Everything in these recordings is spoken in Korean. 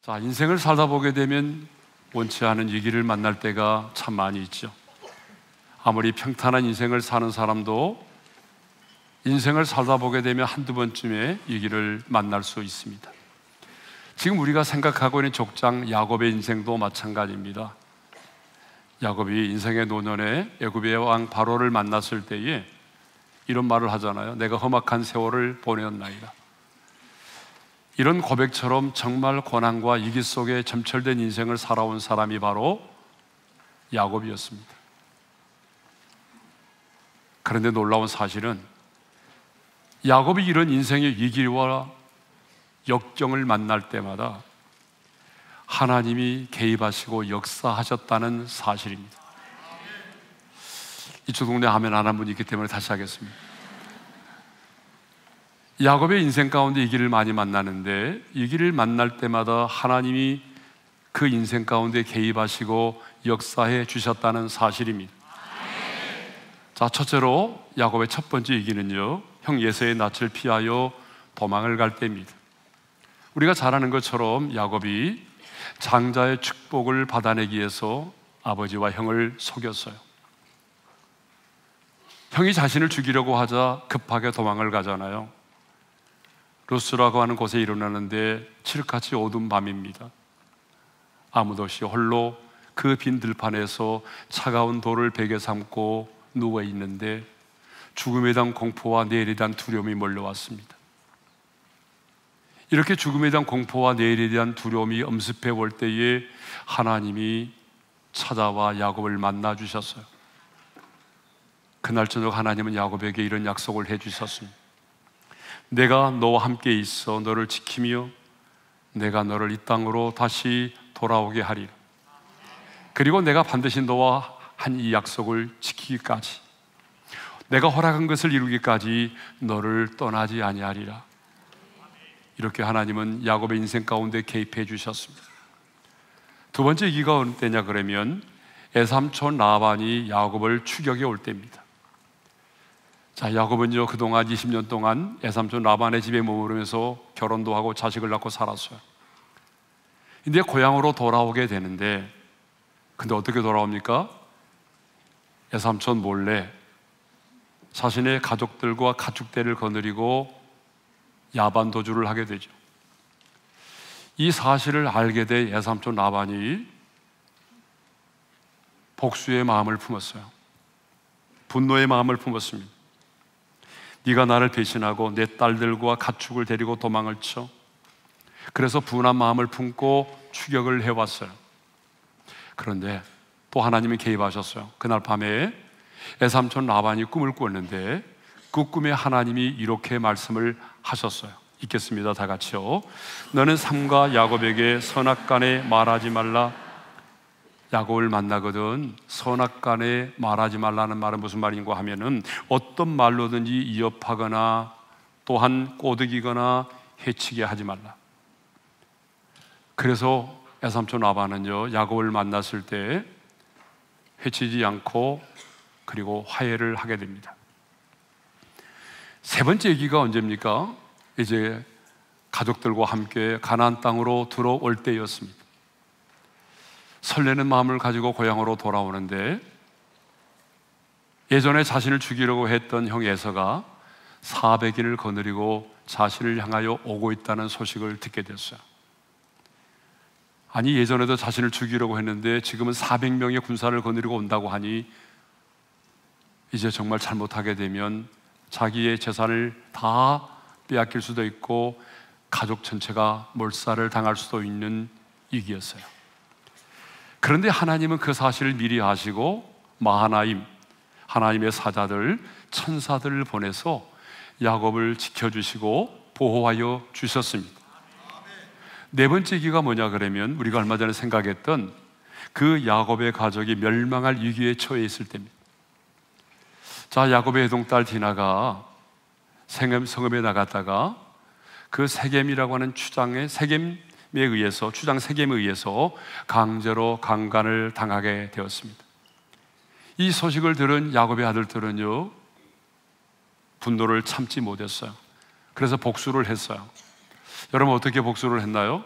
자, 인생을 살다 보게 되면 원치 않은 위기를 만날 때가 참 많이 있죠. 아무리 평탄한 인생을 사는 사람도 인생을 살다 보게 되면 한두 번쯤의 위기를 만날 수 있습니다. 지금 우리가 생각하고 있는 족장 야곱의 인생도 마찬가지입니다. 야곱이 인생의 노년에 애굽의 왕 바로를 만났을 때에 이런 말을 하잖아요. 내가 험악한 세월을 보내었나이다. 이런 고백처럼 정말 고난과 위기 속에 점철된 인생을 살아온 사람이 바로 야곱이었습니다. 그런데 놀라운 사실은 야곱이 이런 인생의 위기와 역경을 만날 때마다 하나님이 개입하시고 역사하셨다는 사실입니다. 이쪽 동네 하면 안 한 분이 있기 때문에 다시 하겠습니다. 야곱의 인생 가운데 위기를 많이 만나는데 위기를 만날 때마다 하나님이 그 인생 가운데 개입하시고 역사해 주셨다는 사실입니다. 자, 첫째로 야곱의 첫 번째 위기는요, 형 예서의 낯을 피하여 도망을 갈 때입니다. 우리가 잘 아는 것처럼 야곱이 장자의 축복을 받아내기 위해서 아버지와 형을 속였어요. 형이 자신을 죽이려고 하자 급하게 도망을 가잖아요. 루스라고 하는 곳에 일어나는데 칠흑같이 어두운 밤입니다. 아무도 없이 홀로 그 빈 들판에서 차가운 돌을 베개 삼고 누워 있는데 죽음에 대한 공포와 내일에 대한 두려움이 몰려왔습니다. 이렇게 죽음에 대한 공포와 내일에 대한 두려움이 엄습해 올 때에 하나님이 찾아와 야곱을 만나 주셨어요. 그날 저녁 하나님은 야곱에게 이런 약속을 해 주셨습니다. 내가 너와 함께 있어 너를 지키며 내가 너를 이 땅으로 다시 돌아오게 하리라. 그리고 내가 반드시 너와 한 이 약속을 지키기까지, 내가 허락한 것을 이루기까지 너를 떠나지 아니하리라. 이렇게 하나님은 야곱의 인생 가운데 개입해 주셨습니다. 두 번째 위기가 어느 때냐 그러면 애삼촌 라반이 야곱을 추격해 올 때입니다. 자, 야곱은요 그동안 20년 동안 애삼촌 라반의 집에 머무르면서 결혼도 하고 자식을 낳고 살았어요. 근데 고향으로 돌아오게 되는데, 근데 어떻게 돌아옵니까? 애삼촌 몰래 자신의 가족들과 가축대를 거느리고 야반 도주를 하게 되죠. 이 사실을 알게 된 애삼촌 라반이 복수의 마음을 품었어요. 분노의 마음을 품었습니다. 네가 나를 배신하고 내 딸들과 가축을 데리고 도망을 쳐. 그래서 분한 마음을 품고 추격을 해왔어요. 그런데 또 하나님이 개입하셨어요. 그날 밤에 애삼촌 라반이 꿈을 꿨는데 그 꿈에 하나님이 이렇게 말씀을 하셨어요. 읽겠습니다. 다 같이요. 너는 삼가 야곱에게 선악간에 말하지 말라. 야곱을 만나거든 선악간에 말하지 말라는 말은 무슨 말인가 하면은 어떤 말로든지 위협하거나 또한 꼬드기거나 해치게 하지 말라. 그래서 애삼촌 라반은요 야곱을 만났을 때 해치지 않고 그리고 화해를 하게 됩니다. 세 번째 얘기가 언제입니까? 이제 가족들과 함께 가나안 땅으로 들어올 때였습니다. 설레는 마음을 가지고 고향으로 돌아오는데 예전에 자신을 죽이려고 했던 형 에서가 400인을 거느리고 자신을 향하여 오고 있다는 소식을 듣게 됐어요. 아니, 예전에도 자신을 죽이려고 했는데 지금은 400명의 군사를 거느리고 온다고 하니 이제 정말 잘못하게 되면 자기의 재산을 다 빼앗길 수도 있고 가족 전체가 몰살을 당할 수도 있는 위기였어요. 그런데 하나님은 그 사실을 미리 아시고 마하나임, 하나님의 사자들, 천사들을 보내서 야곱을 지켜주시고 보호하여 주셨습니다. 네 번째 위기가 뭐냐 그러면 우리가 얼마 전에 생각했던 그 야곱의 가족이 멸망할 위기에 처해 있을 때입니다. 자, 야곱의 외동딸 디나가 성읍에 나갔다가 그 세겜이라고 하는 추장 세겜에 의해서 강제로 강간을 당하게 되었습니다. 이 소식을 들은 야곱의 아들들은요 분노를 참지 못했어요. 그래서 복수를 했어요. 여러분 어떻게 복수를 했나요?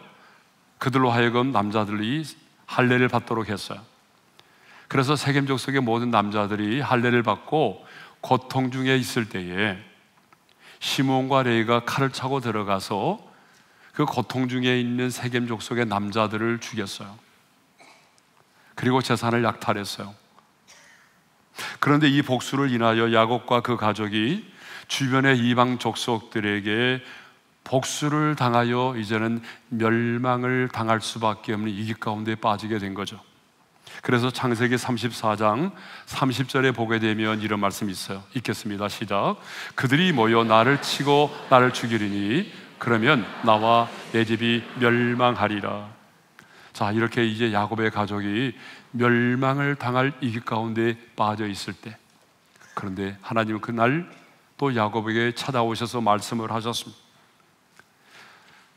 그들로 하여금 남자들이 할례를 받도록 했어요. 그래서 세겜 족속의 모든 남자들이 할례를 받고 고통 중에 있을 때에 시몬과 레위가 칼을 차고 들어가서 그 고통 중에 있는 세겜 족속의 남자들을 죽였어요. 그리고 재산을 약탈했어요. 그런데 이 복수를 인하여 야곱과 그 가족이 주변의 이방 족속들에게 복수를 당하여 이제는 멸망을 당할 수밖에 없는 위기 가운데 빠지게 된 거죠. 그래서 창세기 34장 30절에 보게 되면 이런 말씀이 있어요. 읽겠습니다. 시작. 그들이 모여 나를 치고 나를 죽이리니 그러면 나와 내 집이 멸망하리라. 자, 이렇게 이제 야곱의 가족이 멸망을 당할 위기 가운데 빠져 있을 때, 그런데 하나님은 그날 또 야곱에게 찾아오셔서 말씀을 하셨습니다.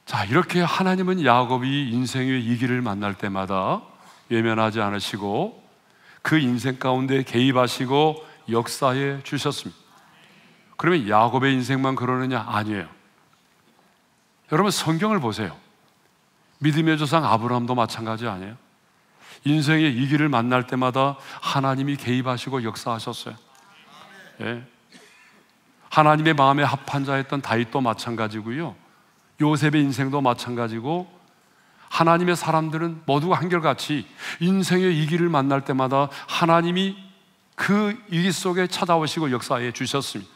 자, 이렇게 하나님은 야곱이 인생의 위기를 만날 때마다 외면하지 않으시고 그 인생 가운데 개입하시고 역사해 주셨습니다. 그러면 야곱의 인생만 그러느냐? 아니에요. 여러분, 성경을 보세요. 믿음의 조상 아브라함도 마찬가지 아니에요? 인생의 위기를 만날 때마다 하나님이 개입하시고 역사하셨어요. 예. 하나님의 마음에 합한 자였던 다윗도 마찬가지고요, 요셉의 인생도 마찬가지고, 하나님의 사람들은 모두가 한결같이 인생의 위기를 만날 때마다 하나님이 그 위기 속에 찾아오시고 역사해 주셨습니다.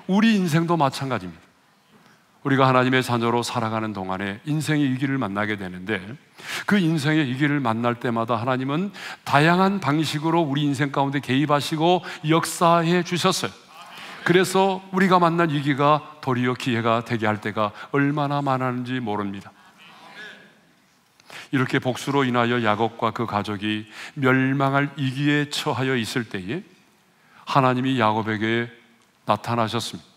우리 인생도 마찬가지입니다. 우리가 하나님의 자녀로 살아가는 동안에 인생의 위기를 만나게 되는데, 그 인생의 위기를 만날 때마다 하나님은 다양한 방식으로 우리 인생 가운데 개입하시고 역사해 주셨어요. 그래서 우리가 만난 위기가 도리어 기회가 되게 할 때가 얼마나 많았는지 모릅니다. 이렇게 복수로 인하여 야곱과 그 가족이 멸망할 위기에 처하여 있을 때에 하나님이 야곱에게 나타나셨습니다.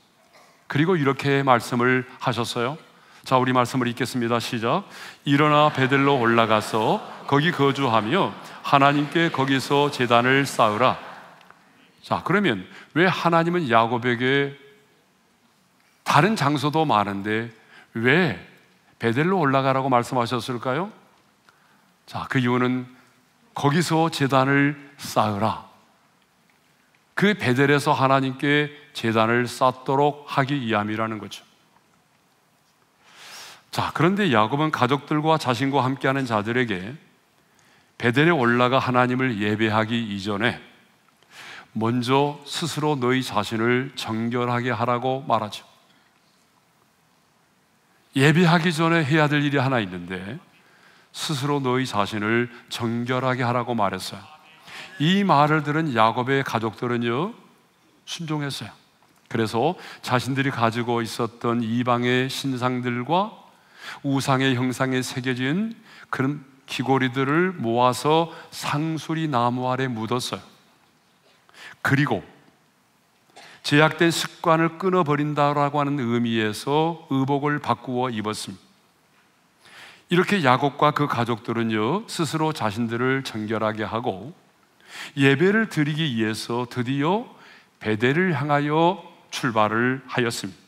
그리고 이렇게 말씀을 하셨어요. 자, 우리 말씀을 읽겠습니다. 시작. 일어나 베델로 올라가서 거기 거주하며 하나님께 거기서 제단을 쌓으라. 자, 그러면 왜 하나님은 야곱에게 다른 장소도 많은데 왜 베델로 올라가라고 말씀하셨을까요? 자, 그 이유는 거기서 제단을 쌓으라. 그 베델에서 하나님께 제단을 쌓도록 하기 위함이라는 거죠. 자, 그런데 야곱은 가족들과 자신과 함께하는 자들에게 베델에 올라가 하나님을 예배하기 이전에 먼저 스스로 너희 자신을 정결하게 하라고 말하죠. 예배하기 전에 해야 될 일이 하나 있는데 스스로 너희 자신을 정결하게 하라고 말했어요. 이 말을 들은 야곱의 가족들은요, 순종했어요. 그래서 자신들이 가지고 있었던 이방의 신상들과 우상의 형상에 새겨진 그런 귀고리들을 모아서 상수리 나무 아래 묻었어요. 그리고 제약된 습관을 끊어버린다라고 하는 의미에서 의복을 바꾸어 입었습니다. 이렇게 야곱과 그 가족들은요, 스스로 자신들을 정결하게 하고 예배를 드리기 위해서 드디어 베델을 향하여 출발을 하였습니다.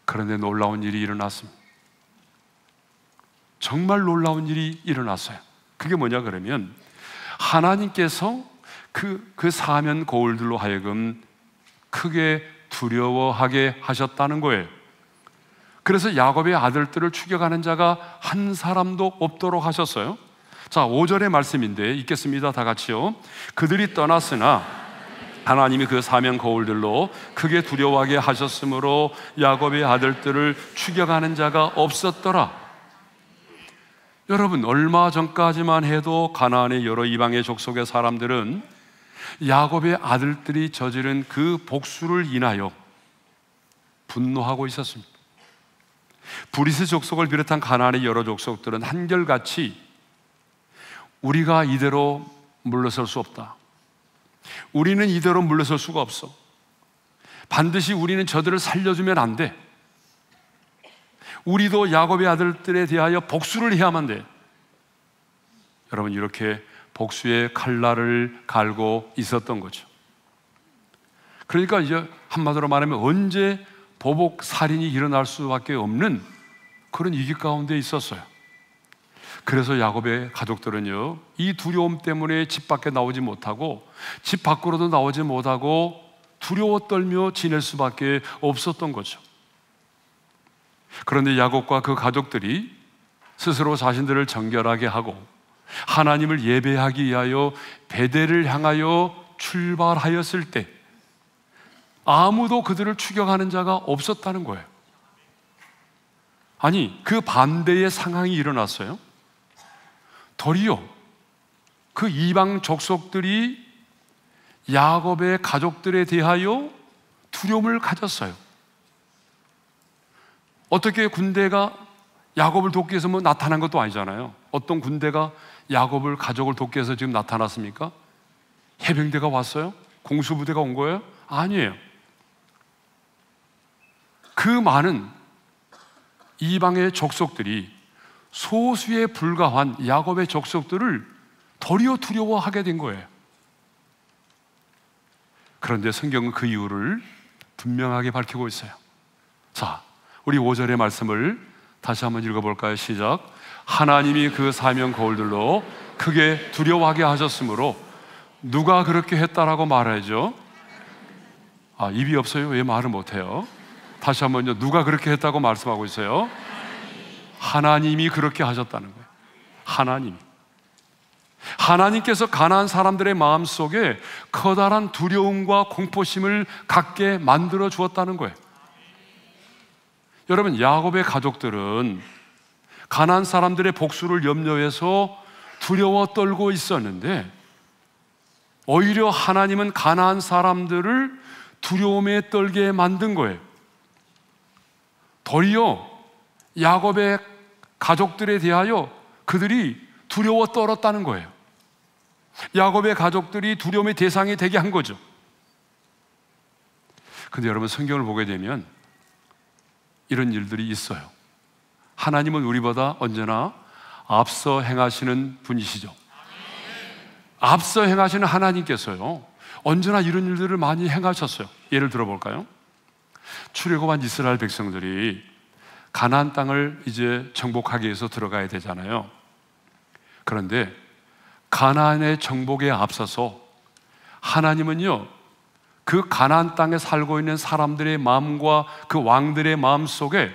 그런데 놀라운 일이 일어났습니다. 정말 놀라운 일이 일어났어요. 그게 뭐냐 그러면 하나님께서 그 사면 거울들로 하여금 크게 두려워하게 하셨다는 거예요. 그래서 야곱의 아들들을 추격하는 자가 한 사람도 없도록 하셨어요. 자, 5절의 말씀인데 읽겠습니다. 다 같이요. 그들이 떠났으나 하나님이 그 사면 거울들로 크게 두려워하게 하셨으므로 야곱의 아들들을 추격하는 자가 없었더라. 여러분, 얼마 전까지만 해도 가나안의 여러 이방의 족속의 사람들은 야곱의 아들들이 저지른 그 복수를 인하여 분노하고 있었습니다. 브리스 족속을 비롯한 가나안의 여러 족속들은 한결같이 우리가 이대로 물러설 수 없다. 우리는 이대로 물러설 수가 없어. 반드시 우리는 저들을 살려주면 안 돼. 우리도 야곱의 아들들에 대하여 복수를 해야만 돼. 여러분, 이렇게 복수의 칼날을 갈고 있었던 거죠. 그러니까 이제 한마디로 말하면 언제 보복 살인이 일어날 수밖에 없는 그런 위기 가운데 있었어요. 그래서 야곱의 가족들은요, 이 두려움 때문에 집 밖에 나오지 못하고 집 밖으로도 나오지 못하고 두려워 떨며 지낼 수밖에 없었던 거죠. 그런데 야곱과 그 가족들이 스스로 자신들을 정결하게 하고 하나님을 예배하기 위하여 베델을 향하여 출발하였을 때 아무도 그들을 추격하는 자가 없었다는 거예요. 아니, 그 반대의 상황이 일어났어요. 도리어 그 이방 족속들이 야곱의 가족들에 대하여 두려움을 가졌어요. 어떻게 군대가 야곱을 돕기 위해서 나타난 것도 아니잖아요. 어떤 군대가 야곱을 가족을 돕기 위해서 지금 나타났습니까? 해병대가 왔어요? 공수부대가 온 거예요? 아니에요. 그 많은 이방의 족속들이 소수에 불과한 야곱의 족속들을 도리어 두려워하게 된 거예요. 그런데 성경은 그 이유를 분명하게 밝히고 있어요. 자, 우리 5절의 말씀을 다시 한번 읽어볼까요? 시작. 하나님이 그 사명 거울들로 크게 두려워하게 하셨으므로 누가 그렇게 했다라고 말하죠? 입이 없어요? 왜 말을 못해요? 다시 한번요. 누가 그렇게 했다고 말씀하고 있어요? 하나님이 그렇게 하셨다는 거예요. 하나님께서 가나안 사람들의 마음속에 커다란 두려움과 공포심을 갖게 만들어 주었다는 거예요. 여러분, 야곱의 가족들은 가나안 사람들의 복수를 염려해서 두려워 떨고 있었는데 오히려 하나님은 가나안 사람들을 두려움에 떨게 만든 거예요. 도리어 야곱의 가족들에 대하여 그들이 두려워 떨었다는 거예요. 야곱의 가족들이 두려움의 대상이 되게 한 거죠. 근데 여러분, 성경을 보게 되면 이런 일들이 있어요. 하나님은 우리보다 언제나 앞서 행하시는 분이시죠. 앞서 행하시는 하나님께서요, 언제나 이런 일들을 많이 행하셨어요. 예를 들어볼까요? 출애굽한 이스라엘 백성들이 가나안 땅을 이제 정복하기 위해서 들어가야 되잖아요. 그런데 가나안의 정복에 앞서서 하나님은요, 그 가나안 땅에 살고 있는 사람들의 마음과 그 왕들의 마음 속에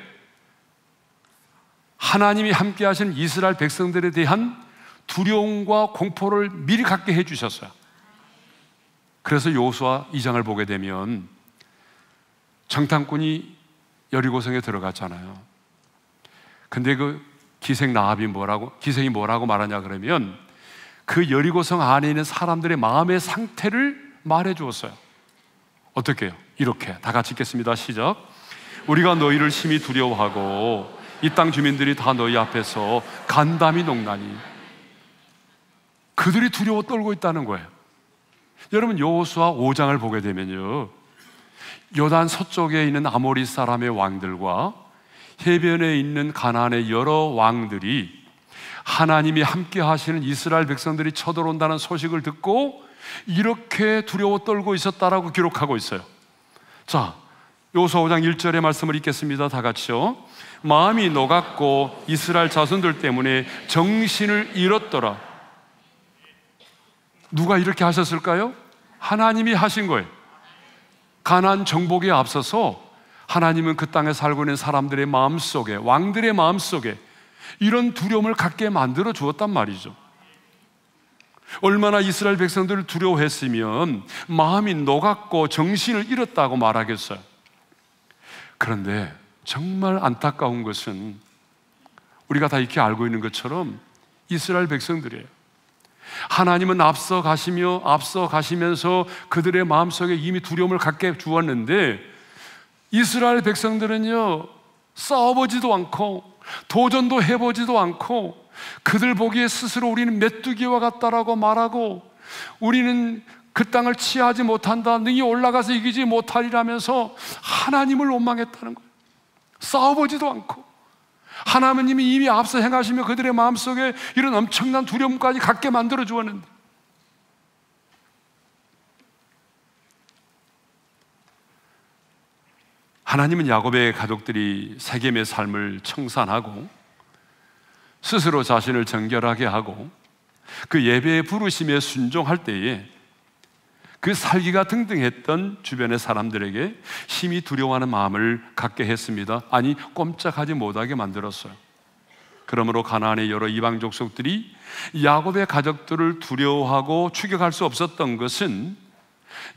하나님이 함께 하신 이스라엘 백성들에 대한 두려움과 공포를 미리 갖게 해주셨어요. 그래서 여호수아 2장을 보게 되면 정탐꾼이 여리고성에 들어갔잖아요. 근데 그 기생이 뭐라고 말하냐 그러면 그 여리고성 안에 있는 사람들의 마음의 상태를 말해 주었어요. 어떻게 해요? 이렇게 다 같이 읽겠습니다. 시작. 우리가 너희를 심히 두려워하고 이 땅 주민들이 다 너희 앞에서 간담이 녹나니. 그들이 두려워 떨고 있다는 거예요. 여러분, 여호수아 5장을 보게 되면요, 요단 서쪽에 있는 아모리 사람의 왕들과 해변에 있는 가나안의 여러 왕들이 하나님이 함께 하시는 이스라엘 백성들이 쳐들어온다는 소식을 듣고 이렇게 두려워 떨고 있었다라고 기록하고 있어요. 자, 여호수아 5장 1절의 말씀을 읽겠습니다. 다 같이요. 마음이 녹았고 이스라엘 자손들 때문에 정신을 잃었더라. 누가 이렇게 하셨을까요? 하나님이 하신 거예요. 가나안 정복에 앞서서 하나님은 그 땅에 살고 있는 사람들의 마음속에, 왕들의 마음속에 이런 두려움을 갖게 만들어 주었단 말이죠. 얼마나 이스라엘 백성들을 두려워했으면 마음이 녹았고 정신을 잃었다고 말하겠어요. 그런데 정말 안타까운 것은 우리가 다 이렇게 알고 있는 것처럼 이스라엘 백성들이에요. 하나님은 앞서 가시면서 그들의 마음속에 이미 두려움을 갖게 주었는데 이스라엘 백성들은요, 싸워보지도 않고 도전도 해보지도 않고 그들 보기에 스스로 우리는 메뚜기와 같다라고 말하고 우리는 그 땅을 치하지 못한다, 능히 올라가서 이기지 못하리라면서 하나님을 원망했다는 거예요. 싸워보지도 않고 하나님이 이미 앞서 행하시며 그들의 마음속에 이런 엄청난 두려움까지 갖게 만들어 주었는데, 하나님은 야곱의 가족들이 세겜의 삶을 청산하고 스스로 자신을 정결하게 하고 그 예배의 부르심에 순종할 때에 그 살기가 등등했던 주변의 사람들에게 심히 두려워하는 마음을 갖게 했습니다. 아니, 꼼짝하지 못하게 만들었어요. 그러므로 가나안의 여러 이방 족속들이 야곱의 가족들을 두려워하고 추격할 수 없었던 것은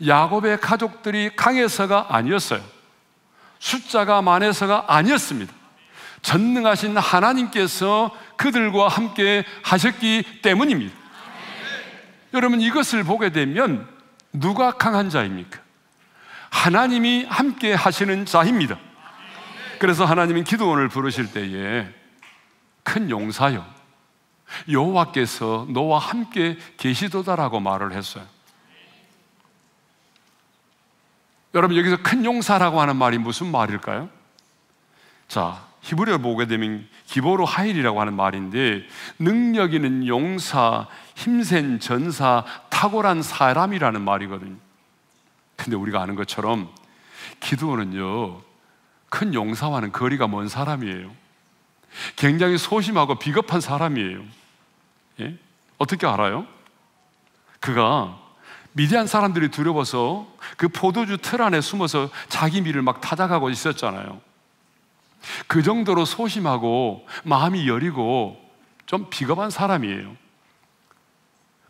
야곱의 가족들이 강해서가 아니었어요. 숫자가 많아서가 아니었습니다. 전능하신 하나님께서 그들과 함께 하셨기 때문입니다. 여러분, 이것을 보게 되면 누가 강한 자입니까? 하나님이 함께 하시는 자입니다. 그래서 하나님은 기드온을 부르실 때에 큰 용사여, 여호와께서 너와 함께 계시도다라고 말을 했어요. 여러분, 여기서 큰 용사라고 하는 말이 무슨 말일까요? 자, 히브리어를 보게 되면 기보로 하일이라고 하는 말인데, 능력 있는 용사, 힘센 전사, 탁월한 사람이라는 말이거든요. 근데 우리가 아는 것처럼 기드온은요, 큰 용사와는 거리가 먼 사람이에요. 굉장히 소심하고 비겁한 사람이에요. 예? 어떻게 알아요? 그가 미디안 사람들이 두려워서 그 포도주 틀 안에 숨어서 자기 밀을 막 타작하고 있었잖아요. 그 정도로 소심하고 마음이 여리고 좀 비겁한 사람이에요.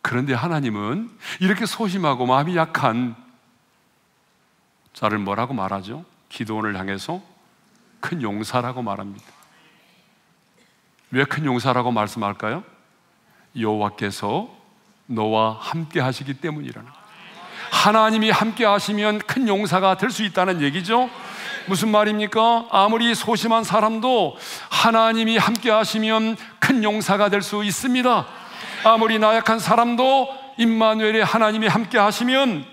그런데 하나님은 이렇게 소심하고 마음이 약한 자를 뭐라고 말하죠? 기드온을 향해서 큰 용사라고 말합니다. 왜 큰 용사라고 말씀할까요? 여호와께서 너와 함께 하시기 때문이라는, 하나님이 함께 하시면 큰 용사가 될 수 있다는 얘기죠. 무슨 말입니까? 아무리 소심한 사람도 하나님이 함께 하시면 큰 용사가 될 수 있습니다. 아무리 나약한 사람도 임마누엘의 하나님이 함께 하시면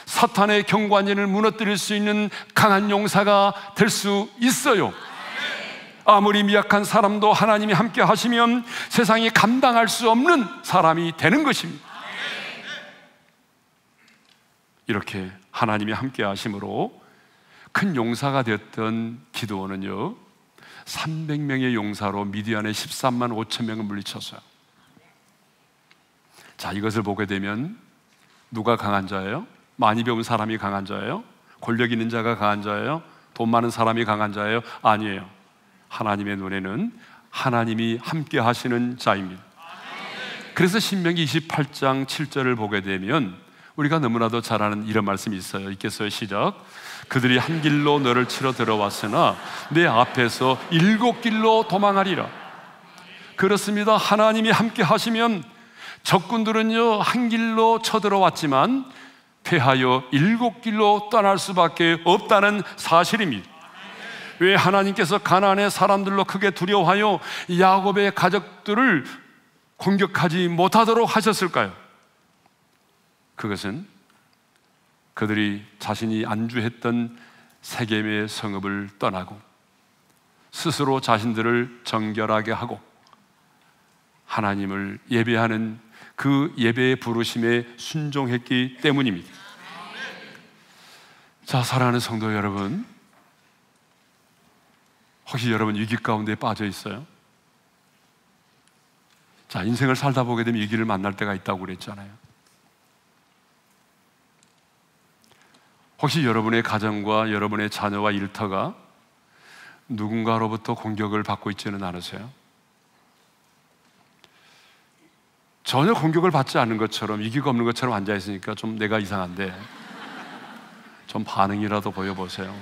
사탄의 경관진을 무너뜨릴 수 있는 강한 용사가 될 수 있어요. 아무리 미약한 사람도 하나님이 함께 하시면 세상이 감당할 수 없는 사람이 되는 것입니다. 이렇게 하나님이 함께 하심으로 큰 용사가 되었던 기드온은요, 300명의 용사로 미디안의 13만 5천 명을 물리쳤어요. 자, 이것을 보게 되면 누가 강한 자예요? 많이 배운 사람이 강한 자예요? 권력 있는 자가 강한 자예요? 돈 많은 사람이 강한 자예요? 아니에요. 하나님의 눈에는 하나님이 함께 하시는 자입니다. 그래서 신명기 28장 7절을 보게 되면 우리가 너무나도 잘 아는 이런 말씀이 있어요. 읽겠어요? 시작. 그들이 한 길로 너를 치러 들어왔으나 내 앞에서 7길로 도망하리라. 그렇습니다. 하나님이 함께 하시면 적군들은요, 한 길로 쳐들어왔지만 패하여 7길로 떠날 수밖에 없다는 사실입니다. 왜 하나님께서 가나안의 사람들로 크게 두려워하여 야곱의 가족들을 공격하지 못하도록 하셨을까요? 그것은 그들이 자신이 안주했던 세겜의 성읍을 떠나고 스스로 자신들을 정결하게 하고 하나님을 예배하는 그 예배의 부르심에 순종했기 때문입니다. 자, 사랑하는 성도 여러분, 혹시 여러분 위기 가운데 빠져 있어요? 자, 인생을 살다 보게 되면 위기를 만날 때가 있다고 그랬잖아요. 혹시 여러분의 가정과 여러분의 자녀와 일터가 누군가로부터 공격을 받고 있지는 않으세요? 전혀 공격을 받지 않는 것처럼, 위기가 없는 것처럼 앉아있으니까 좀 내가 이상한데 좀 반응이라도 보여보세요.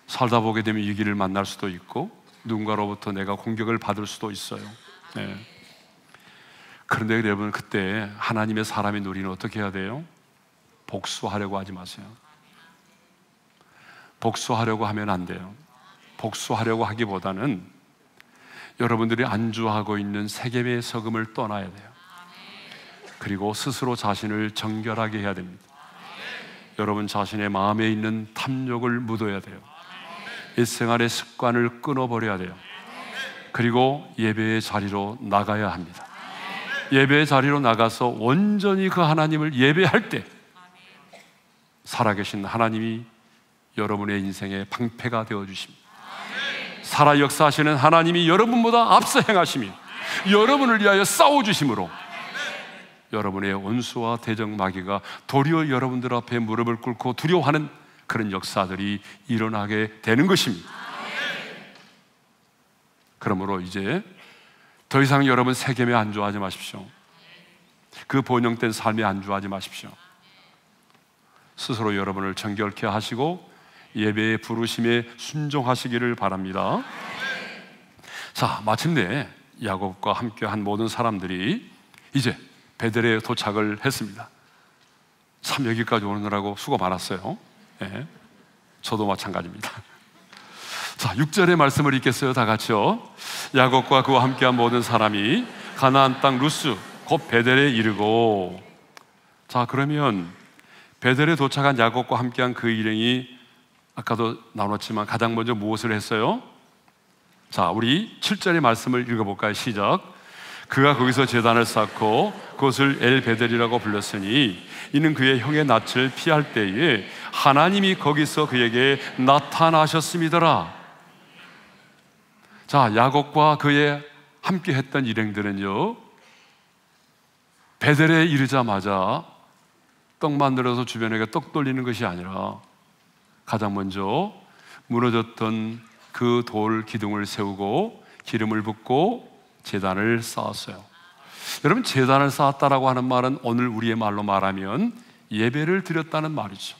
살다 보게 되면 위기를 만날 수도 있고 누군가로부터 내가 공격을 받을 수도 있어요. 네. 그런데 여러분, 그때 하나님의 사람인 우리는 어떻게 해야 돼요? 복수하려고 하지 마세요. 복수하려고 하면 안 돼요. 복수하려고 하기보다는 여러분들이 안주하고 있는 세겜의 석음을 떠나야 돼요. 그리고 스스로 자신을 정결하게 해야 됩니다. 여러분 자신의 마음에 있는 탐욕을 묻어야 돼요. 일생활의 습관을 끊어버려야 돼요. 그리고 예배의 자리로 나가야 합니다. 예배의 자리로 나가서 온전히 그 하나님을 예배할 때 살아계신 하나님이 여러분의 인생의 방패가 되어주십니다. 살아 역사하시는 하나님이 여러분보다 앞서 행하시며 여러분을 위하여 싸워주심으로 여러분의 원수와 대적마귀가 도리어 여러분들 앞에 무릎을 꿇고 두려워하는 그런 역사들이 일어나게 되는 것입니다. 그러므로 이제 더 이상 여러분 세겜에 안주하지 마십시오. 그 번영된 삶에 안주하지 마십시오. 스스로 여러분을 정결케 하시고 예배의 부르심에 순종하시기를 바랍니다. 자, 마침내 야곱과 함께한 모든 사람들이 이제 베델에 도착을 했습니다. 참 여기까지 오느라고 수고 많았어요. 네, 저도 마찬가지입니다. 자, 6절의 말씀을 읽겠어요. 다 같이요. 야곱과 그와 함께한 모든 사람이 가나안 땅 루스 곧 베델에 이르고. 자, 그러면 베델에 도착한 야곱과 함께한 그 일행이 아까도 나눴지만 가장 먼저 무엇을 했어요? 자, 우리 7절의 말씀을 읽어볼까요? 시작. 그가 거기서 제단을 쌓고 그것을 엘베델이라고 불렀으니 이는 그의 형의 낯을 피할 때에 하나님이 거기서 그에게 나타나셨음이더라. 자, 야곱과 그의 함께 했던 일행들은요, 베델에 이르자마자 떡 만들어서 주변에게 떡 돌리는 것이 아니라 가장 먼저 무너졌던 그 돌 기둥을 세우고 기름을 붓고 제단을 쌓았어요. 여러분, 제단을 쌓았다라고 하는 말은 오늘 우리의 말로 말하면 예배를 드렸다는 말이죠.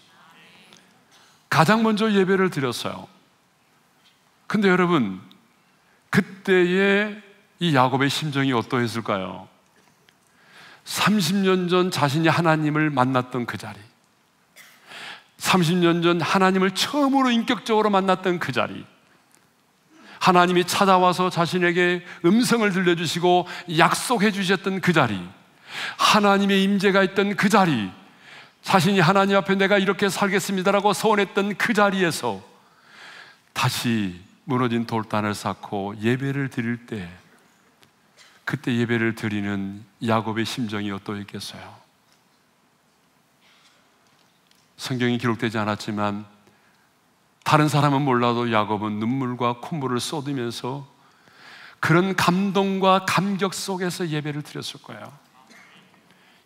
가장 먼저 예배를 드렸어요. 근데 여러분, 그때의 이 야곱의 심정이 어떠했을까요? 30년 전 자신이 하나님을 만났던 그 자리, 30년 전 하나님을 처음으로 인격적으로 만났던 그 자리, 하나님이 찾아와서 자신에게 음성을 들려주시고 약속해 주셨던 그 자리, 하나님의 임재가 있던 그 자리, 자신이 하나님 앞에 내가 이렇게 살겠습니다라고 서원했던 그 자리에서 다시 무너진 돌단을 쌓고 예배를 드릴 때, 그때 예배를 드리는 야곱의 심정이 어떠했겠어요? 성경이 기록되지 않았지만 다른 사람은 몰라도 야곱은 눈물과 콧물을 쏟으면서 그런 감동과 감격 속에서 예배를 드렸을 거예요.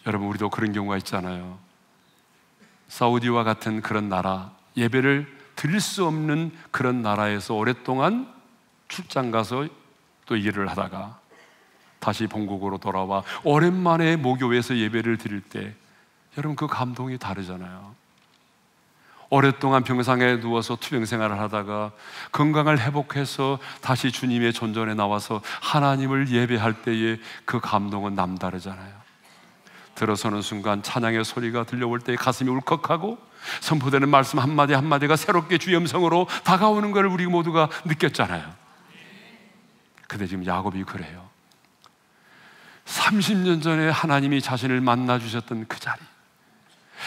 여러분, 우리도 그런 경우가 있잖아요. 사우디와 같은 그런 나라, 예배를 드릴 수 없는 그런 나라에서 오랫동안 출장 가서 또 일을 하다가 다시 본국으로 돌아와 오랜만에 모교회에서 예배를 드릴 때 여러분, 그 감동이 다르잖아요. 오랫동안 병상에 누워서 투병 생활을 하다가 건강을 회복해서 다시 주님의 존전에 나와서 하나님을 예배할 때의 그 감동은 남다르잖아요. 들어서는 순간 찬양의 소리가 들려올 때 가슴이 울컥하고 선포되는 말씀 한마디 한마디가 새롭게 주의 음성으로 다가오는 걸 우리 모두가 느꼈잖아요. 근데 지금 야곱이 그래요. 30년 전에 하나님이 자신을 만나 주셨던 그 자리,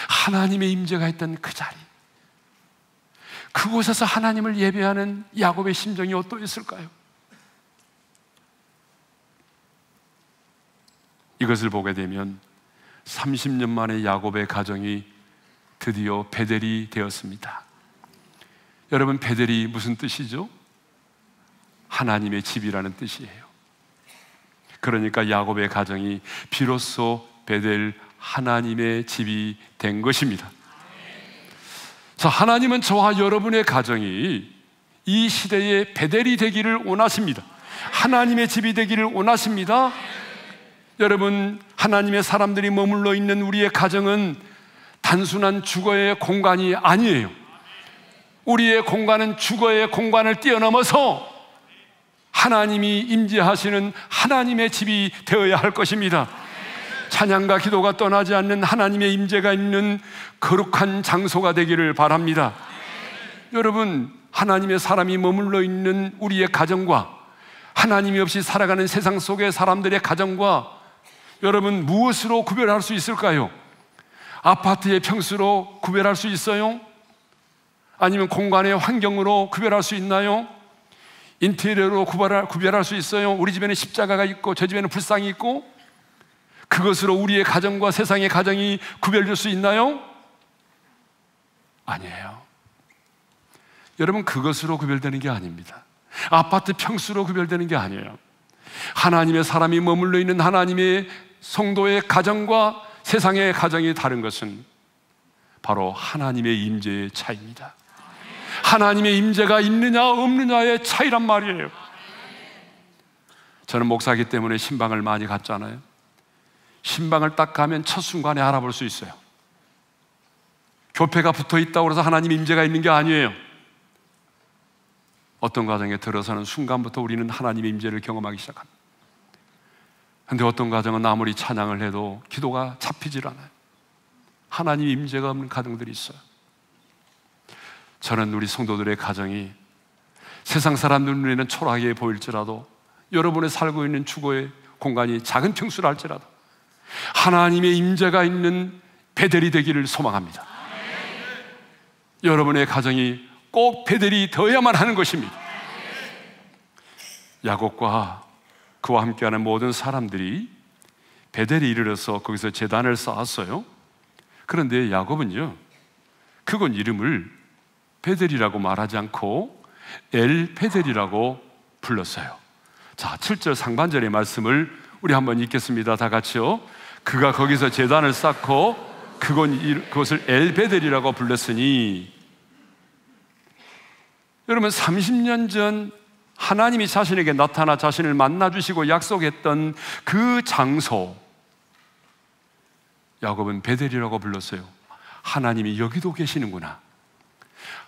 하나님의 임재가 있던 그 자리, 그곳에서 하나님을 예배하는 야곱의 심정이 어떠했을까요? 이것을 보게 되면 30년 만에 야곱의 가정이 드디어 베델이 되었습니다. 여러분, 베델이 무슨 뜻이죠? 하나님의 집이라는 뜻이에요. 그러니까 야곱의 가정이 비로소 베델, 하나님의 집이 된 것입니다. 자, 하나님은 저와 여러분의 가정이 이 시대의 베델이 되기를 원하십니다. 하나님의 집이 되기를 원하십니다. 여러분, 하나님의 사람들이 머물러 있는 우리의 가정은 단순한 주거의 공간이 아니에요. 우리의 공간은 주거의 공간을 뛰어넘어서 하나님이 임재하시는 하나님의 집이 되어야 할 것입니다. 찬양과 기도가 떠나지 않는 하나님의 임재가 있는 거룩한 장소가 되기를 바랍니다. 여러분, 하나님의 사람이 머물러 있는 우리의 가정과 하나님이 없이 살아가는 세상 속의 사람들의 가정과 여러분, 무엇으로 구별할 수 있을까요? 아파트의 평수로 구별할 수 있어요? 아니면 공간의 환경으로 구별할 수 있나요? 인테리어로 구별할 수 있어요? 우리 집에는 십자가가 있고 저 집에는 불상이 있고, 그것으로 우리의 가정과 세상의 가정이 구별될 수 있나요? 아니에요. 여러분, 그것으로 구별되는 게 아닙니다. 아파트 평수로 구별되는 게 아니에요. 하나님의 사람이 머물러 있는 하나님의 성도의 가정과 세상의 가정이 다른 것은 바로 하나님의 임재의 차이입니다. 하나님의 임재가 있느냐 없느냐의 차이란 말이에요. 저는 목사이기 때문에 신방을 많이 갔잖아요. 신방을 딱 가면 첫 순간에 알아볼 수 있어요. 교패가 붙어 있다고 해서 하나님의 임재가 있는 게 아니에요. 어떤 가정에 들어서는 순간부터 우리는 하나님의 임재를 경험하기 시작합니다. 그런데 어떤 가정은 아무리 찬양을 해도 기도가 잡히질 않아요. 하나님의 임재가 없는 가정들이 있어요. 저는 우리 성도들의 가정이 세상 사람들 눈에는 초라하게 보일지라도, 여러분의 살고 있는 주거의 공간이 작은 평수라 할지라도 하나님의 임재가 있는 베델이 되기를 소망합니다. 여러분의 가정이 꼭 베델이 되어야만 하는 것입니다. 야곱과 그와 함께하는 모든 사람들이 베델에 이르러서 거기서 제단을 쌓았어요. 그런데 야곱은요, 그건 이름을 베델이라고 말하지 않고 엘 베델이라고 불렀어요. 자, 7절 상반절의 말씀을 우리 한번 읽겠습니다. 다 같이요. 그가 거기서 제단을 쌓고 그것을 엘 베델이라고 불렀으니, 여러분, 30년 전 하나님이 자신에게 나타나 자신을 만나주시고 약속했던 그 장소, 야곱은 베델이라고 불렀어요. 하나님이 여기도 계시는구나.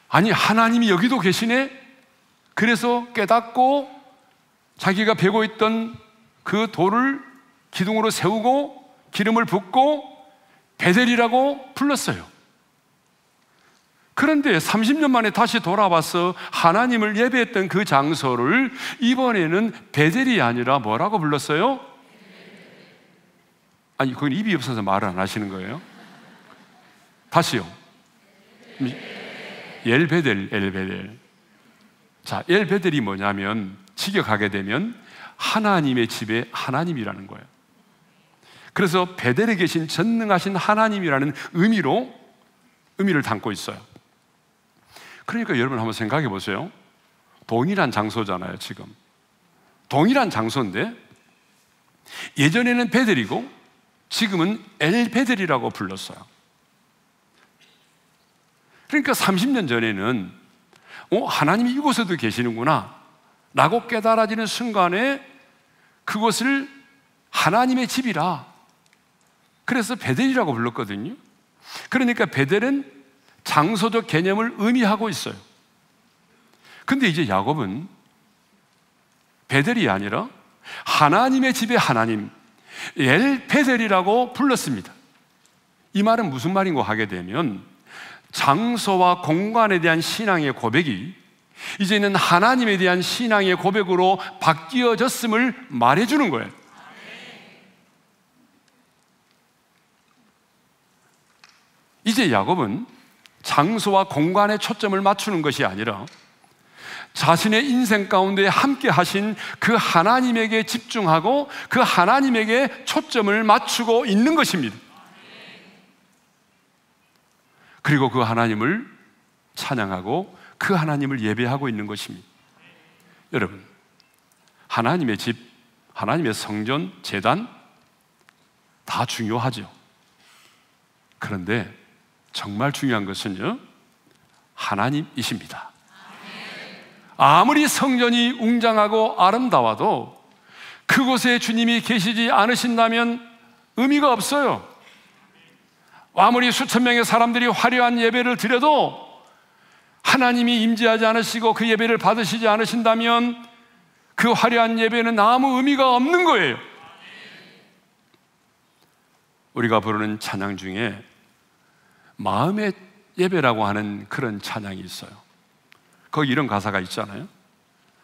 아니, 하나님이 여기도 계시네? 그래서 깨닫고 자기가 베고 있던 그 돌을 기둥으로 세우고 기름을 붓고 베델이라고 불렀어요. 그런데 30년 만에 다시 돌아와서 하나님을 예배했던 그 장소를 이번에는 베델이 아니라 뭐라고 불렀어요? 아니, 그건 입이 없어서 말을 안 하시는 거예요? 다시요. 엘베델, 엘베델. 자, 엘베델이 뭐냐면, 직역하게 되면 하나님의 집에 하나님이라는 거예요. 그래서 베델에 계신 전능하신 하나님이라는 의미를 담고 있어요. 그러니까 여러분 한번 생각해 보세요. 동일한 장소잖아요. 지금 동일한 장소인데 예전에는 베델이고 지금은 엘 베델이라고 불렀어요. 그러니까 30년 전에는 하나님이 이곳에도 계시는구나 라고 깨달아지는 순간에 그것을 하나님의 집이라, 그래서 베델이라고 불렀거든요. 그러니까 베델은 장소적 개념을 의미하고 있어요. 근데 이제 야곱은 베델이 아니라 하나님의 집의 하나님, 엘 베델이라고 불렀습니다. 이 말은 무슨 말인고 하게 되면, 장소와 공간에 대한 신앙의 고백이 이제는 하나님에 대한 신앙의 고백으로 바뀌어졌음을 말해주는 거예요. 이제 야곱은 장소와 공간에 초점을 맞추는 것이 아니라 자신의 인생 가운데 함께 하신 그 하나님에게 집중하고 그 하나님에게 초점을 맞추고 있는 것입니다. 그리고 그 하나님을 찬양하고 그 하나님을 예배하고 있는 것입니다. 여러분, 하나님의 집, 하나님의 성전, 제단 다 중요하죠. 그런데 정말 중요한 것은요, 하나님이십니다. 아무리 성전이 웅장하고 아름다워도 그곳에 주님이 계시지 않으신다면 의미가 없어요. 아무리 수천 명의 사람들이 화려한 예배를 드려도 하나님이 임재하지 않으시고 그 예배를 받으시지 않으신다면 그 화려한 예배는 아무 의미가 없는 거예요. 우리가 부르는 찬양 중에 마음의 예배라고 하는 그런 찬양이 있어요. 거기 이런 가사가 있잖아요.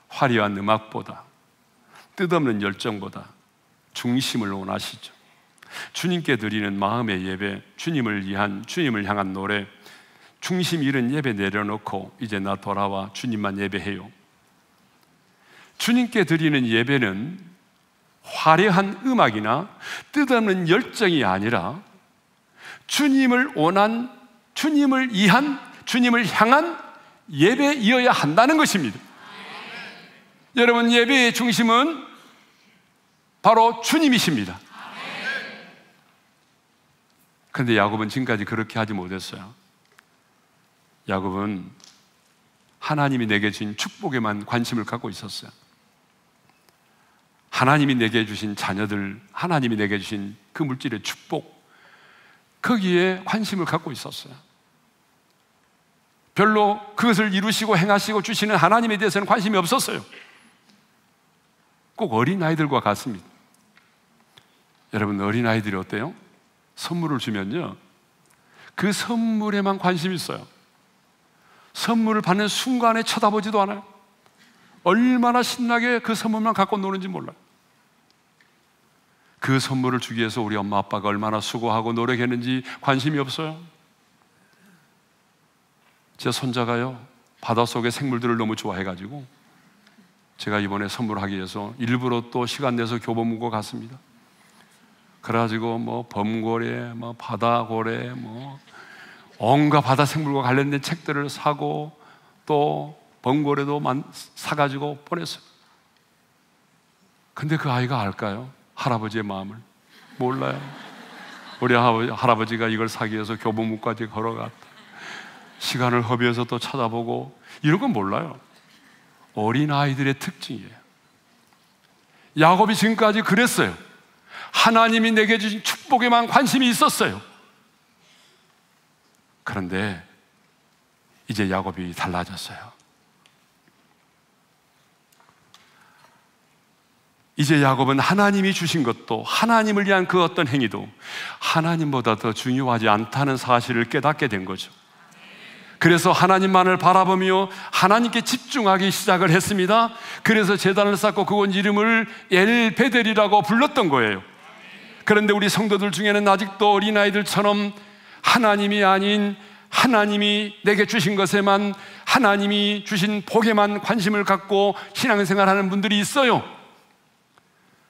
화려한 음악보다, 뜻없는 열정보다 중심을 원하시죠. 주님께 드리는 마음의 예배, 주님을 향한 노래, 중심 잃은 예배 내려놓고 이제 나 돌아와 주님만 예배해요. 주님께 드리는 예배는 화려한 음악이나 뜻없는 열정이 아니라 주님을 원한, 주님을 위한, 주님을 향한 예배이어야 한다는 것입니다. 여러분, 예배의 중심은 바로 주님이십니다. 그런데 야곱은 지금까지 그렇게 하지 못했어요. 야곱은 하나님이 내게 주신 축복에만 관심을 갖고 있었어요. 하나님이 내게 주신 자녀들, 하나님이 내게 주신 그 물질의 축복, 거기에 관심을 갖고 있었어요. 별로 그것을 이루시고 행하시고 주시는 하나님에 대해서는 관심이 없었어요. 꼭 어린아이들과 같습니다. 여러분, 어린아이들이 어때요? 선물을 주면요, 그 선물에만 관심이 있어요. 선물을 받는 순간에 쳐다보지도 않아요. 얼마나 신나게 그 선물만 갖고 노는지 몰라요. 그 선물을 주기 위해서 우리 엄마 아빠가 얼마나 수고하고 노력했는지 관심이 없어요. 제 손자가요, 바닷속의 생물들을 너무 좋아해가지고 제가 이번에 선물하기 위해서 일부러 또 시간 내서 교보문고 갔습니다. 그래가지고 뭐 범고래, 뭐 바다고래, 뭐 온갖 바다 생물과 관련된 책들을 사고 또 범고래도 사가지고 보냈어요. 근데 그 아이가 알까요? 할아버지의 마음을 몰라요. 우리 할아버지가 이걸 사기 위해서 교보문고까지 걸어갔다, 시간을 허비해서 또 찾아보고, 이런 건 몰라요. 어린아이들의 특징이에요. 야곱이 지금까지 그랬어요. 하나님이 내게 주신 축복에만 관심이 있었어요. 그런데 이제 야곱이 달라졌어요. 이제 야곱은 하나님이 주신 것도, 하나님을 위한 그 어떤 행위도 하나님보다 더 중요하지 않다는 사실을 깨닫게 된 거죠. 그래서 하나님만을 바라보며 하나님께 집중하기 시작을 했습니다. 그래서 제단을 쌓고 그곳 이름을 엘베델이라고 불렀던 거예요. 그런데 우리 성도들 중에는 아직도 어린아이들처럼 하나님이 아닌 하나님이 내게 주신 것에만, 하나님이 주신 복에만 관심을 갖고 신앙생활하는 분들이 있어요.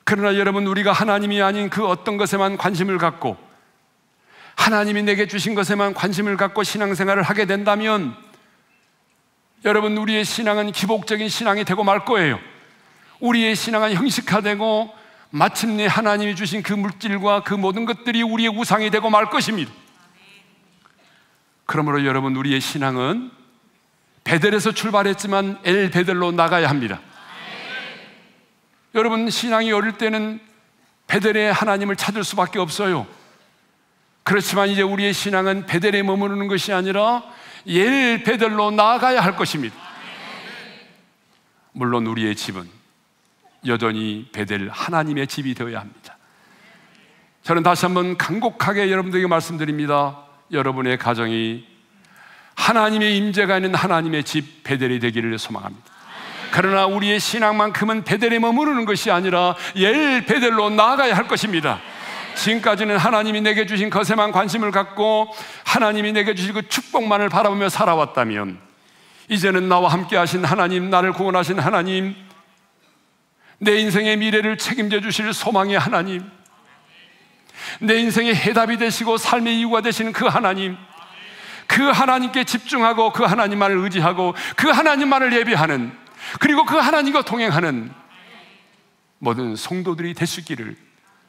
그러나 여러분, 우리가 하나님이 아닌 그 어떤 것에만 관심을 갖고 하나님이 내게 주신 것에만 관심을 갖고 신앙생활을 하게 된다면, 여러분, 우리의 신앙은 기복적인 신앙이 되고 말 거예요. 우리의 신앙은 형식화되고 마침내 하나님이 주신 그 물질과 그 모든 것들이 우리의 우상이 되고 말 것입니다. 그러므로 여러분, 우리의 신앙은 베델에서 출발했지만 엘베델로 나가야 합니다. 여러분, 신앙이 어릴 때는 베델에 하나님을 찾을 수밖에 없어요. 그렇지만 이제 우리의 신앙은 베델에 머무르는 것이 아니라 엘베델로 나아가야 할 것입니다. 물론 우리의 집은 여전히 베델, 하나님의 집이 되어야 합니다. 저는 다시 한번 간곡하게 여러분들에게 말씀드립니다. 여러분의 가정이 하나님의 임재가 있는 하나님의 집 베델이 되기를 소망합니다. 그러나 우리의 신앙만큼은 베델에 머무르는 것이 아니라 엘베델로 나아가야 할 것입니다. 지금까지는 하나님이 내게 주신 것에만 관심을 갖고 하나님이 내게 주신 그 축복만을 바라보며 살아왔다면, 이제는 나와 함께 하신 하나님, 나를 구원하신 하나님, 내 인생의 미래를 책임져 주실 소망의 하나님, 내 인생의 해답이 되시고 삶의 이유가 되시는 그 하나님, 그 하나님께 집중하고 그 하나님만을 의지하고 그 하나님만을 예배하는, 그리고 그 하나님과 동행하는 모든 성도들이 될 수 있기를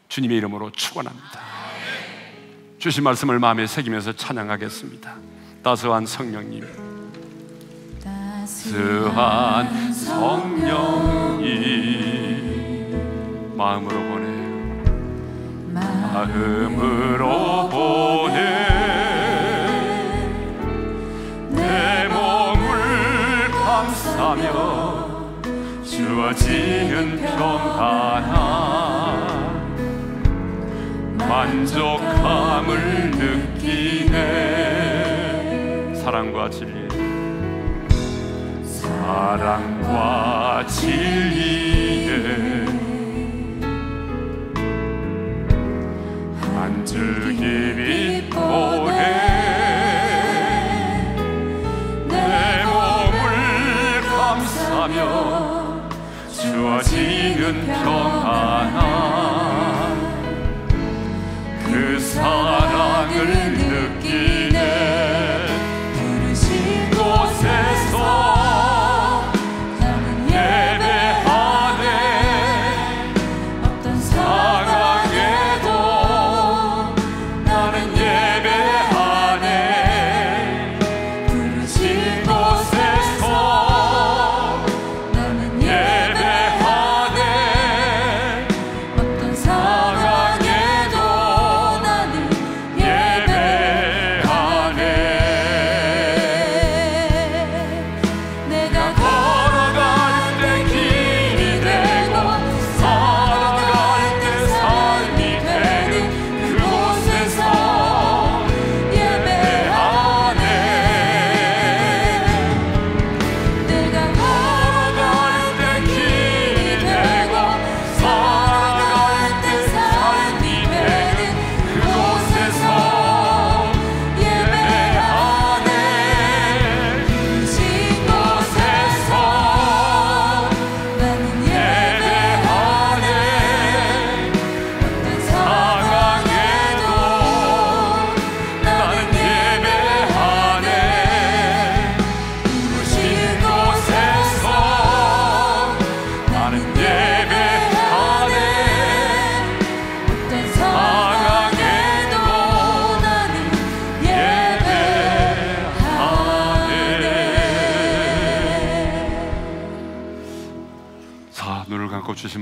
주님의 이름으로 축원합니다. 주신 말씀을 마음에 새기면서 찬양하겠습니다. 따스한 성령님, 따스한 성령님, 마음으로 보내요. 마음으로 보내 내 몸을 감싸며 주어지는 평안함, 만족함을 느끼네. 사랑과 진리, 사랑과 진리에 한 줄기 빛 보내 내 몸을 감싸며 주어지는 평안함, 그 사랑을 느끼네. 부르신 곳에서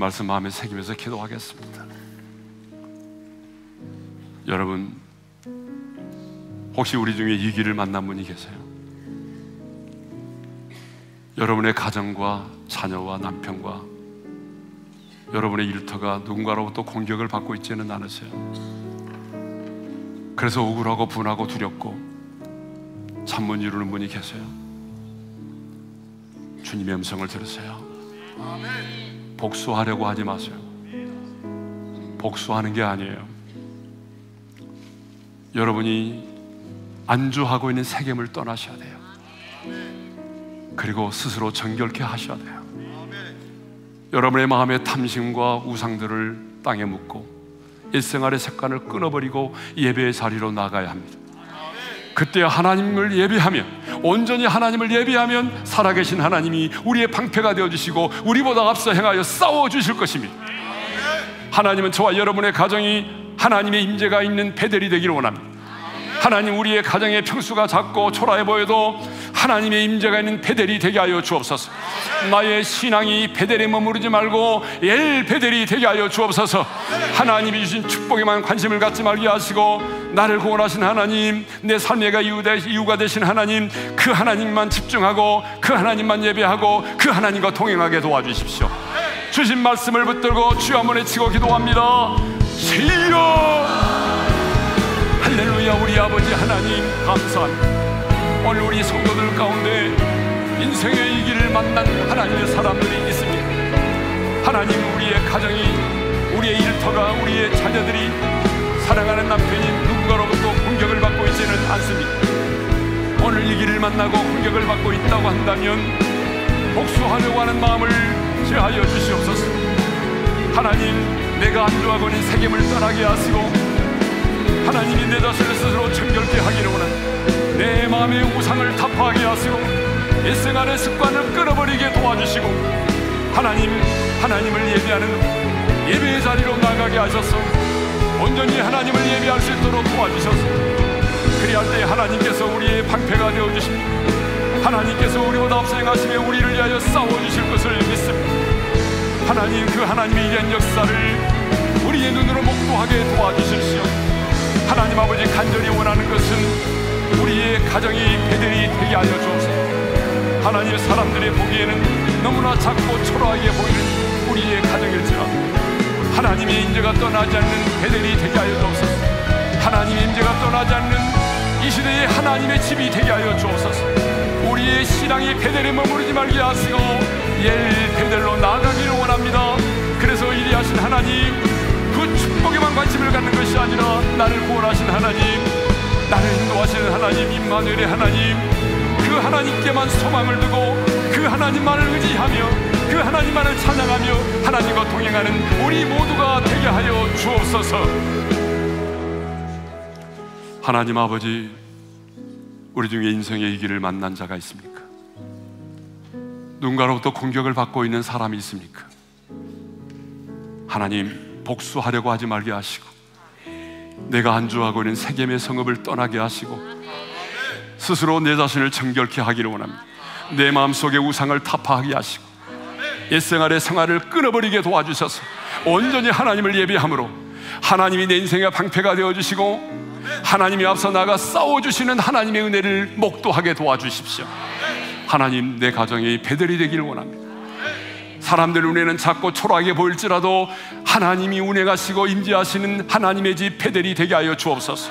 말씀 마음에 새기면서 기도하겠습니다. 여러분, 혹시 우리 중에 이 길을 만난 분이 계세요? 여러분의 가정과 자녀와 남편과 여러분의 일터가 누군가로부터 공격을 받고 있지는 않으세요? 그래서 억울하고 분하고 두렵고 잠 못 이루는 분이 계세요? 주님의 음성을 들으세요. 복수하려고 하지 마세요. 복수하는 게 아니에요. 여러분이 안주하고 있는 세겜을 떠나셔야 돼요. 그리고 스스로 정결케 하셔야 돼요. 여러분의 마음의 탐심과 우상들을 땅에 묻고 일생활의 습관을 끊어버리고 예배의 자리로 나가야 합니다. 그때 하나님을 예배하면, 온전히 하나님을 예배하면 살아계신 하나님이 우리의 방패가 되어주시고 우리보다 앞서 행하여 싸워주실 것입니다. 하나님은 저와 여러분의 가정이 하나님의 임재가 있는 베델이 되기를 원합니다. 하나님, 우리의 가정의 평수가 작고 초라해 보여도 하나님의 임재가 있는 베델이 되게 하여 주옵소서. 나의 신앙이 베델에 머무르지 말고 엘 베델이 되게 하여 주옵소서. 하나님이 주신 축복에만 관심을 갖지 말게 하시고, 나를 구원하신 하나님, 내 삶의 이유가 되신 하나님, 그 하나님만 집중하고 그 하나님만 예배하고 그 하나님과 동행하게 도와주십시오. 주신 말씀을 붙들고 주여 한번 외치고 기도합니다. 주여! 할렐루야. 우리 아버지 하나님 감사합니다. 오늘 우리 성도들 가운데 인생의 이 길을 만난 하나님의 사람들이 있습니다. 하나님, 우리의 가정이, 우리의 일터가, 우리의 자녀들이, 사랑하는 남편이 누군가로부터 공격을 받고 있지는 않습니다. 오늘 이 길을 만나고 공격을 받고 있다고 한다면 복수하려고 하는 마음을 제하여 주시옵소서. 하나님, 내가 안주하고 있는 세겜을 떠나게 하시고 하나님이 내 자신을 스스로 정결케 하기를 원합니다. 내 마음의 우상을 타파하게 하시고 일생활의 습관을 끊어버리게 도와주시고 하나님을 예배하는 예배의 자리로 나가게 하셔서 온전히 하나님을 예배할 수 있도록 도와주셔서, 그리할 때 하나님께서 우리의 방패가 되어주십니다. 하나님께서 우리보다 앞서 행하시며 우리를 위하여 싸워주실 것을 믿습니다. 하나님, 그 하나님의 이런 역사를 우리의 눈으로 목도하게 도와주십시오. 하나님 아버지, 간절히 원하는 것은 우리의 가정이 베델이 되게 하여 주옵소서. 하나님, 사람들의 보기에는 너무나 작고 초라하게 보이는 우리의 가정일지라 하나님의 임재가 떠나지 않는 베델이 되게 하여 주옵소서. 하나님의 임재가 떠나지 않는 이 시대에 하나님의 집이 되게 하여 주옵소서. 우리의 신앙이 베델에 머무르지 말게 하시고 엘 베델로 나아가기를 원합니다. 그래서 이리 하신 하나님, 그 축복에만 관심을 갖는 것이 아니라 나를 구원하신 하나님, 나를 인도하시는 하나님, 임마누엘의 하나님, 그 하나님께만 소망을 두고 그 하나님만을 의지하며 그 하나님만을 찬양하며 하나님과 동행하는 우리 모두가 되게 하여 주옵소서. 하나님 아버지, 우리 중에 인생의 이 길을 만난 자가 있습니까? 누군가로부터 공격을 받고 있는 사람이 있습니까? 하나님, 복수하려고 하지 말게 하시고 내가 안주하고 있는 세겜의 성읍을 떠나게 하시고 스스로 내 자신을 정결케 하기를 원합니다. 내 마음속에 우상을 타파하게 하시고 옛생활의 생활을 끊어버리게 도와주셔서 온전히 하나님을 예배함으로 하나님이 내 인생의 방패가 되어주시고 하나님이 앞서 나가 싸워주시는 하나님의 은혜를 목도하게 도와주십시오. 하나님, 내 가정이 베델이 되기를 원합니다. 사람들 눈에는 작고 초라하게 보일지라도 하나님이 운행하시고 임재하시는 하나님의 집 베델이 되게 하여 주옵소서.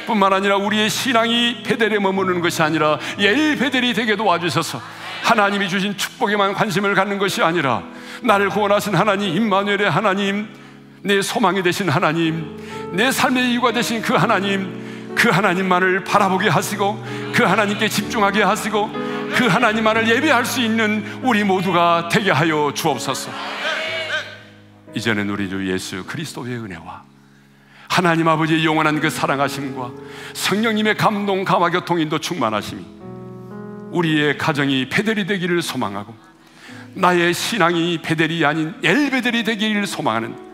뿐만 아니라 우리의 신앙이 베델에 머무르는 것이 아니라 엘 베델이 되게 도와주셔서 하나님이 주신 축복에만 관심을 갖는 것이 아니라 나를 구원하신 하나님, 임마누엘의 하나님, 내 소망이 되신 하나님, 내 삶의 이유가 되신 그 하나님, 그 하나님만을 바라보게 하시고 그 하나님께 집중하게 하시고 그 하나님만을 예배할 수 있는 우리 모두가 되게 하여 주옵소서. 이제는 우리 주 예수 그리스도의 은혜와 하나님 아버지의 영원한 그 사랑하심과 성령님의 감동, 감화, 교통, 인도, 충만하심이 우리의 가정이 베델이 되기를 소망하고 나의 신앙이 베델이 아닌 엘 베델이 되기를 소망하는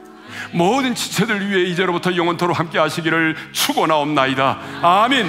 모든 지체들 위해 이제로부터 영원토록 함께 하시기를 축원하옵나이다. 아멘.